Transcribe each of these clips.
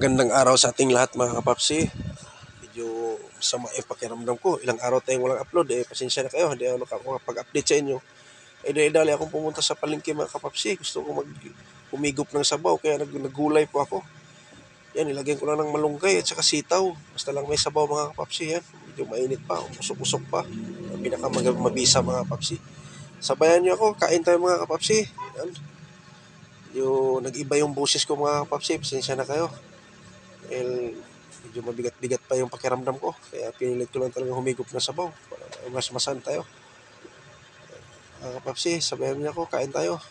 Magandang araw sa ating lahat mga kapapsi. Medyo masama yung pakiramdam ko. Ilang araw tayong walang upload. Pasensya na kayo. Hindi ako nakapag-update sa inyo. Dali akong pumunta sa palengke mga kapapsi. Gusto ko humigop ng sabaw. Kaya naggulay po ako. Yan, nilagyan ko lang ng malunggay at saka sitaw. Basta lang may sabaw mga kapapsi. Yan, medyo mainit pa. Usok-usok pa. Pinakamabisa mga kapapsi. Sabayan niyo ako. Kain tayo mga kapapsi. Yan. Nag-iba yung boses ko mga kapapsi. Pasensya na kayo. Medyo mabigat-bigat pa yung pakiramdam ko. Kaya pinilit ko lang talaga humigop na sabaw para mas-masan tayo. Mga kapapsi, sabayan niyo ako, kain tayo.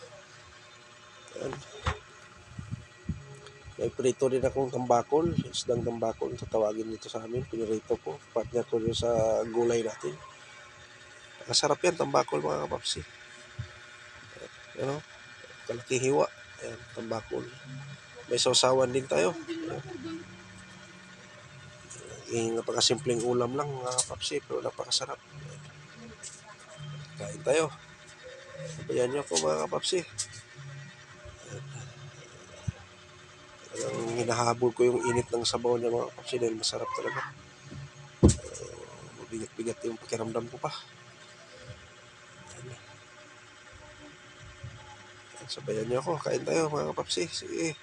Ayan. May prito din akong tambakol, isdang tambakol, tatawagin dito sa amin, pinirito ko. Partner ko rin sa gulay natin. Masarap yan, tambakol mga kapapsi. Ayan, kalaki hiwa. Ayan, tambakol. May sausawan din tayo. Napakasimpleng ulam lang mga kapapsi, pero napakasarap. Kain tayo. Sabayan niyo ako mga kapapsi. Hinahabol ko yung init ng sabaw niya mga kapapsi dahil masarap talaga. Mabigat-bigat yung pakiramdam ko pa. Sabayan niyo ako, kain tayo mga kapapsi. Sige.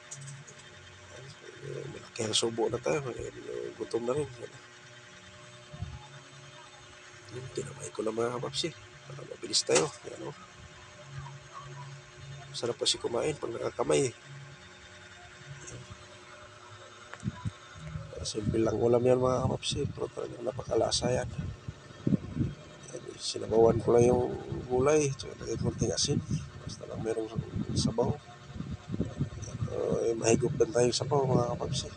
Malaki ang subo na tayo. Gutom na rin. Tinamay ko na mga kapapsi. Para mabilis tayo. Yan, sarap kasi kumain pag nakakamay. Simple lang ulam yan mga kapapsi. Pero talagang napakalasa yan. Sinabawan ko lang yung gulay. Tsaka lagay konting asin. Basta lang merong sabaw. Mahigop din tayo sabaw mga kapapsi.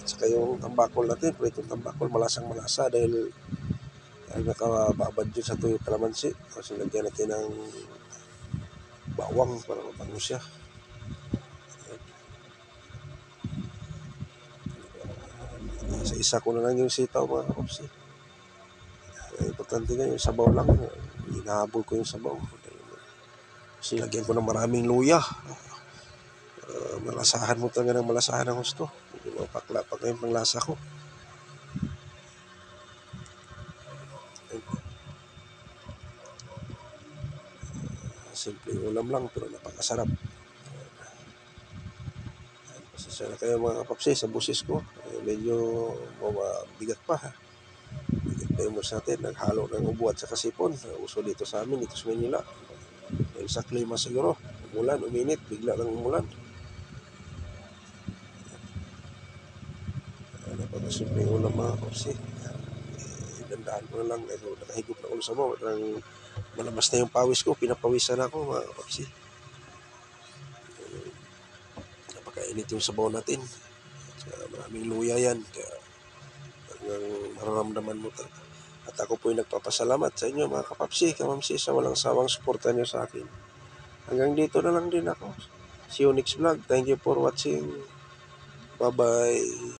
Saka yung tambakol natin, pritong tambakol, malasang malasa dahil nakababad yun sa tuyo kalamansi. Kasi lagyan natin ng bawang para mabango siya. Sa isa ko na lang yung sitaw mga kapapsi. Importante nga yung sabaw lang. Hinahabol ko yung sabaw. Kasi lagyan ko ng maraming luya. Malasahan mo talaga ng malasahan ang gusto. Hindi mo pakla yung panglasa ko. Simple ulam lang pero napakasarap. Pasensya na kayo mga kapapsi sa busis ko. Medyo mabigat pa. Bigat pa yung busis natin. Naghalo ng ubo at saka sipon. Uso dito sa amin, dito sa Manila. Dahil sa klima siguro. Umulan, uminit, bigla lang umulan. Napakasimple ulam mga kapapsi. Dandahan ko na lang. Nakahigop na ulo sa mo. Malabas na yung pawis ko. Pinapawisan ako mga kapapsi. Napakainit yung sabaw natin. Maraming luya yan. Kaya hanggang mararamdaman mo talaga. At ako po yung nagpapasalamat sa inyo mga kapapsi, kamamsi sa walang sawang suporta nyo sa akin. Hanggang dito na lang din ako. See you next vlog. Thank you for watching. Bye-bye.